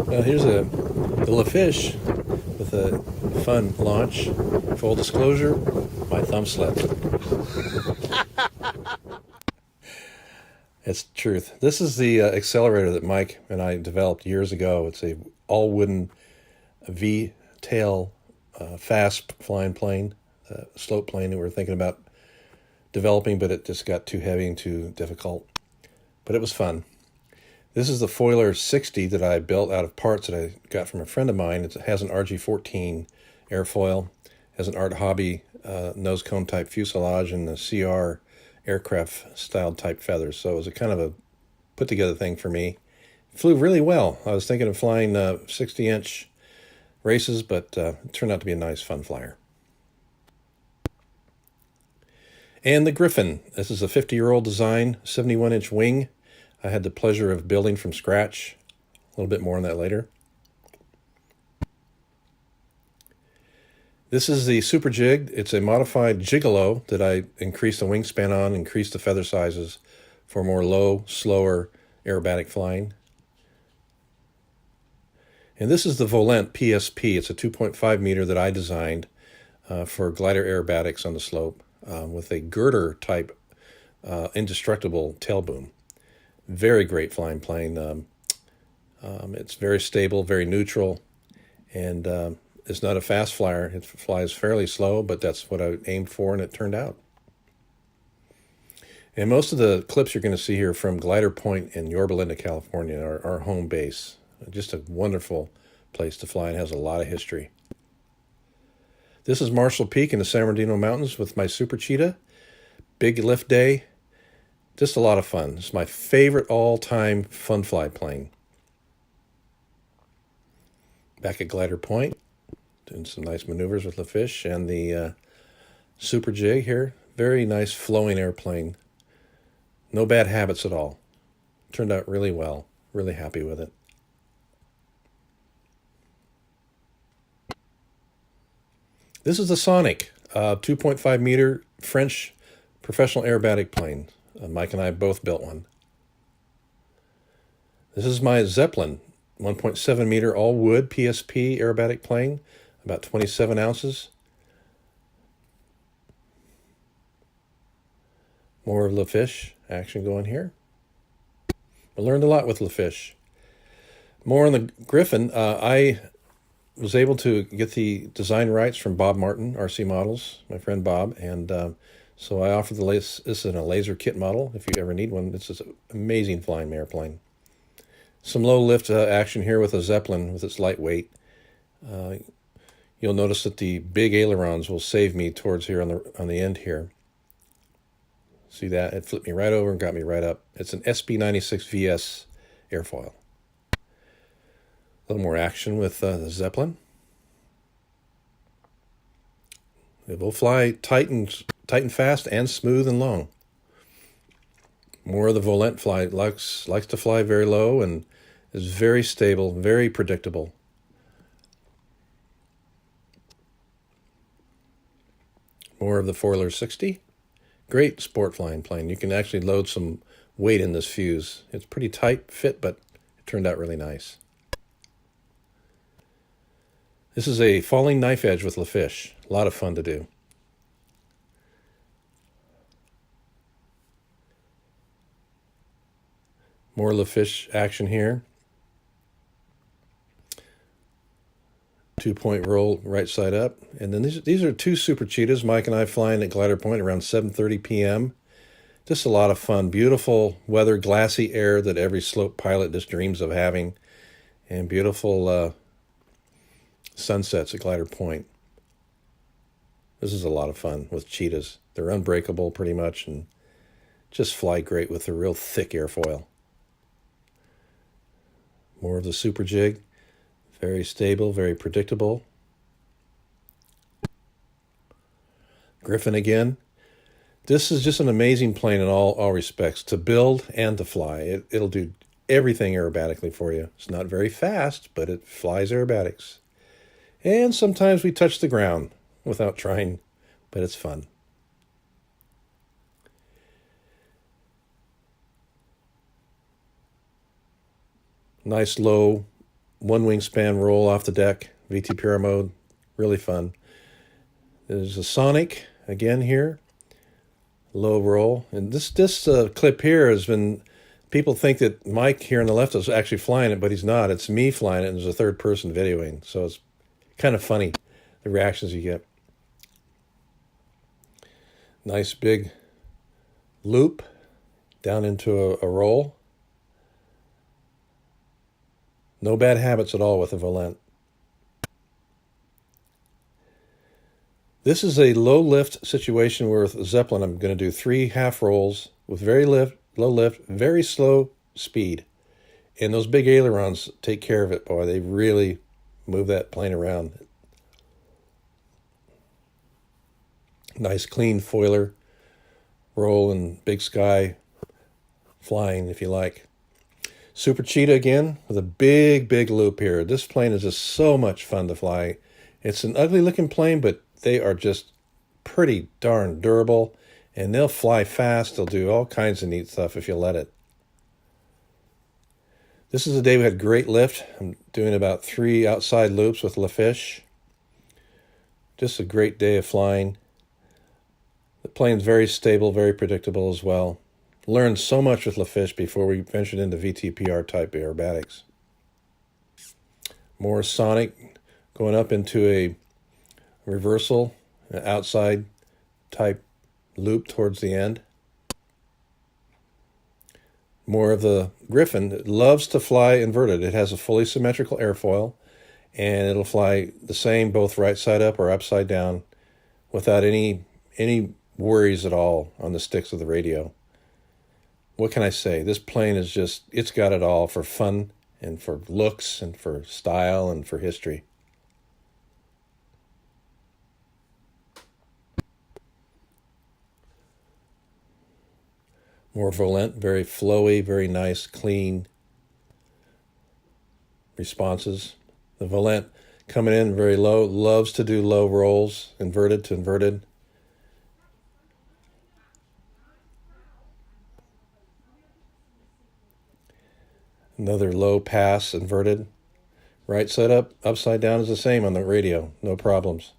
Now here's a little fish with a fun launch. Full disclosure, my thumb slipped. It's the truth. This is the accelerator that Mike and I developed years ago. It's a all wooden V-tail fast flying plane, slope plane that we were thinking about developing, but it just got too heavy and too difficult. But it was fun. This is the Foiler 60 that I built out of parts that I got from a friend of mine. It has an RG-14 airfoil, has an Art Hobby nose cone type fuselage, and the CR aircraft style type feathers. So it was a kind of a put together thing for me. It flew really well. I was thinking of flying 60-inch races, but it turned out to be a nice fun flyer. And the Griffin. This is a 50-year-old design, 71-inch wing. I had the pleasure of building from scratch. A little bit more on that later. This is the Super Jig. It's a modified Gigolo that I increased the wingspan on, increased the feather sizes for more low, slower aerobatic flying. And this is the Volent PSP. It's a 2.5 meter that I designed for glider aerobatics on the slope with a girder type indestructible tail boom. Very great flying plane. It's very stable, very neutral, and it's not a fast flyer. It flies fairly slow, but that's what I aimed for, and it turned out. And most of the clips you're going to see here from Glider Point in Yorba Linda, California, our home base. Just a wonderful place to fly and has a lot of history. This is Marshall Peak in the San Bernardino Mountains with my Super Cheetah. Big lift day. Just a lot of fun. It's my favorite all-time fun fly plane. Back at Glider Point, doing some nice maneuvers with the fish and the Super Jig here. Very nice flowing airplane. No bad habits at all. Turned out really well. Really happy with it. This is the Sonic, 2.5 meter French professional aerobatic plane. Mike and I both built one. This is my Zeppelin, 1.7 meter all wood PSP aerobatic plane, about 27 ounces. More of LaFish action going here. I learned a lot with LaFish. More on the Griffin. I was able to get the design rights from Bob Martin, RC Models, my friend Bob, and so I offered this is a laser kit model if you ever need one. It's just an amazing flying airplane. Some low lift action here with a Zeppelin with its lightweight. You'll notice that the big ailerons will save me towards here on the end here. See that? It flipped me right over and got me right up. It's an SB96 VS airfoil. A little more action with the Zeppelin. It will fly tight and fast and smooth and long. More of the Volent fly likes to fly very low and is very stable, very predictable. More of the Foiler 60. Great sport flying plane. You can actually load some weight in this fuse. It's pretty tight fit, but it turned out really nice. This is a falling knife edge with LaFish. A lot of fun to do. More LaFish action here. 2-point roll right side up. And then these are two Super Cheetahs. Mike and I flying at Glider Point around 7:30 p.m. Just a lot of fun. Beautiful weather, glassy air that every slope pilot just dreams of having. And beautiful sunsets at Glider Point. This is a lot of fun with cheetahs. They're unbreakable pretty much and just fly great with a real thick airfoil. More of the Super Jig. Very stable, very predictable. Griffin again. This is just an amazing plane in all respects, to build and to fly. It'll do everything aerobatically for you. It's not very fast, but it flies aerobatics. And sometimes we touch the ground without trying, but it's fun. Nice low one wingspan roll off the deck, VTPR mode, really fun. There's a Sonic again here, low roll. And this clip here has been, people think that Mike here on the left is actually flying it, but he's not. It's me flying it, and there's a third person videoing. So it's kind of funny, the reactions you get. Nice big loop down into a roll. No bad habits at all with the Volent. This is a low lift situation where with Zeppelin I'm going to do 3 half rolls with very low lift, very slow speed. And those big ailerons take care of it, boy. They really move that plane around. Nice clean foiler roll and big sky flying if you like. Super Cheetah again with a big loop here. This plane is just so much fun to fly. It's an ugly looking plane, but they are just pretty darn durable, and they'll fly fast. They'll do all kinds of neat stuff if you let it. This is a day we had great lift. I'm doing about 3 outside loops with LaFish. Just a great day of flying. The plane's very stable, very predictable as well. Learned so much with LaFish before we ventured into VTPR type aerobatics. More Sonic going up into a reversal, an outside type loop towards the end. More of the Griffin. It loves to fly inverted. It has a fully symmetrical airfoil, and it'll fly the same both right side up or upside down without any worries at all on the sticks of the radio. What can I say? This plane is just, it's got it all for fun and for looks and for style and for history. More Volent, very flowy, very nice, clean responses. The Volent coming in very low, loves to do low rolls, inverted to inverted. Another low pass, inverted. Right side up, upside down is the same on the radio, no problems.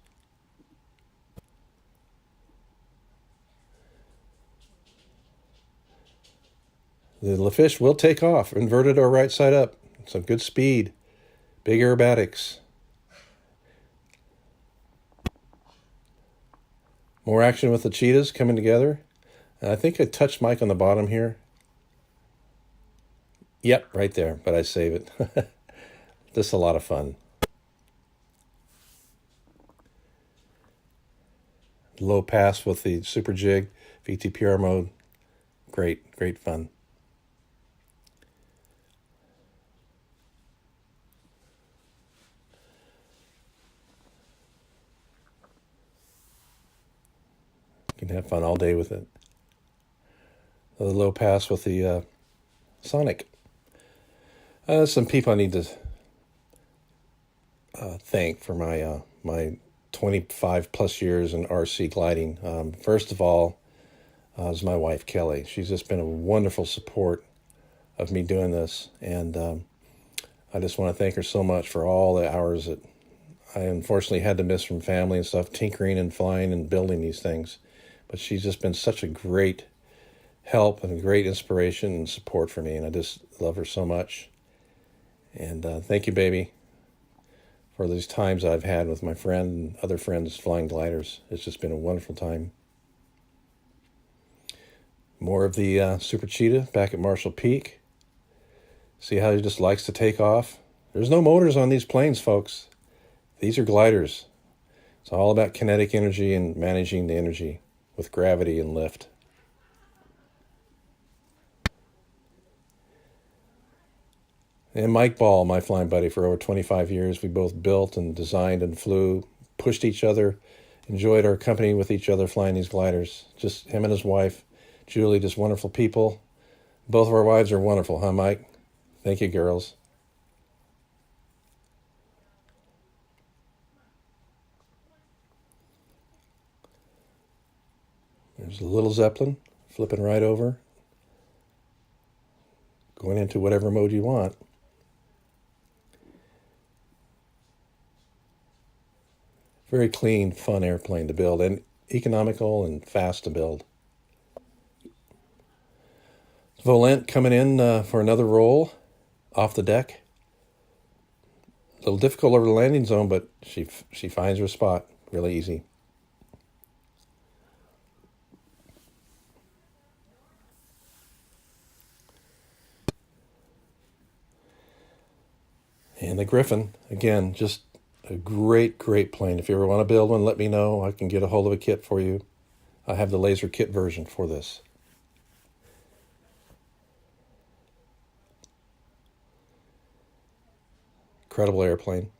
The LaFish will take off, inverted or right side up. Some good speed, big aerobatics. More action with the Cheetahs coming together. And I think I touched Mike on the bottom here. Yep, right there, but I save it. Just a lot of fun. Low pass with the Super Jig, VTPR mode. Great fun. You can have fun all day with it. The low pass with the Sonic. Some people I need to thank for my 25 plus years in RC gliding. First of all, is my wife Kelly. She's just been a wonderful support of me doing this, and I just want to thank her so much for all the hours that I unfortunately had to miss from family and stuff, tinkering and flying and building these things. But she's just been such a great help and a great inspiration and support for me, and I just love her so much. And thank you, baby, for these times I've had with my friend and other friends flying gliders. It's just been a wonderful time. More of the Super Cheetah back at Marshall Peak. See how he just likes to take off? There's no motors on these planes, folks. These are gliders. It's all about kinetic energy and managing the energy with gravity and lift. And Mike Ball, my flying buddy for over 25 years, we both built and designed and flew, pushed each other, enjoyed our company with each other flying these gliders. Just him and his wife, Julie, just wonderful people. Both of our wives are wonderful, huh, Mike? Thank you, girls. There's a little Zeppelin, flipping right over, going into whatever mode you want. Very clean, fun airplane to build, and economical and fast to build. Volent coming in for another roll off the deck. A little difficult over the landing zone, but she finds her spot really easy. And the Griffin, again, just a great, great plane. If you ever want to build one, let me know. I can get a hold of a kit for you. I have the laser kit version for this. Incredible airplane.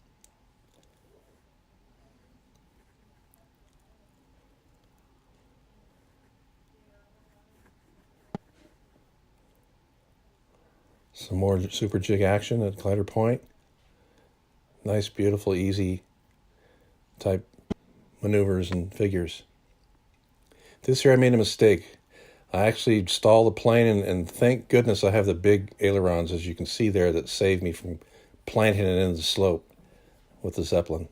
Some more super jig action at glider point. Nice, beautiful, easy type maneuvers and figures. This year I made a mistake. I actually stalled the plane, and thank goodness I have the big ailerons, as you can see there, that saved me from planting it into the slope with the Zeppelin.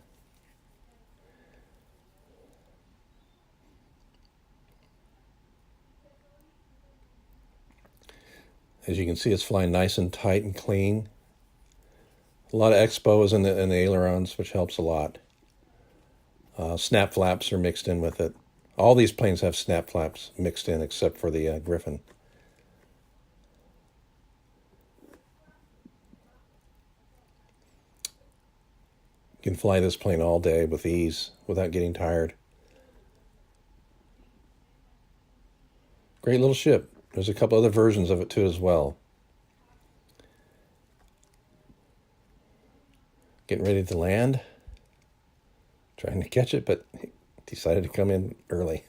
As you can see, it's flying nice and tight and clean. A lot of expos in the ailerons, which helps a lot. Snap flaps are mixed in with it. All these planes have snap flaps mixed in except for the Griffin. You can fly this plane all day with ease without getting tired. Great little ship. There's a couple other versions of it too as well. Getting ready to land. Trying to catch it, but decided to come in early.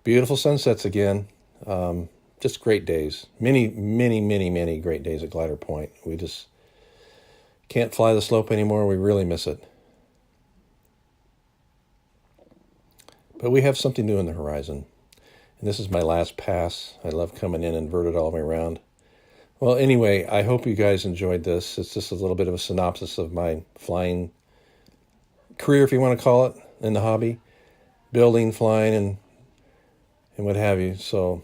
Beautiful sunsets again. Just great days. Many, many, many, many great days at Glider Point. We just can't fly the slope anymore. We really miss it. But we have something new on the horizon. And this is my last pass. I love coming in inverted all the way around. Well, anyway, I hope you guys enjoyed this. It's just a little bit of a synopsis of my flying career, if you want to call it, in the hobby. Building, flying, and what have you. So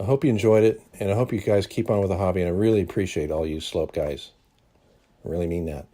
I hope you enjoyed it, and I hope you guys keep on with the hobby, and I really appreciate all you slope guys. I really mean that.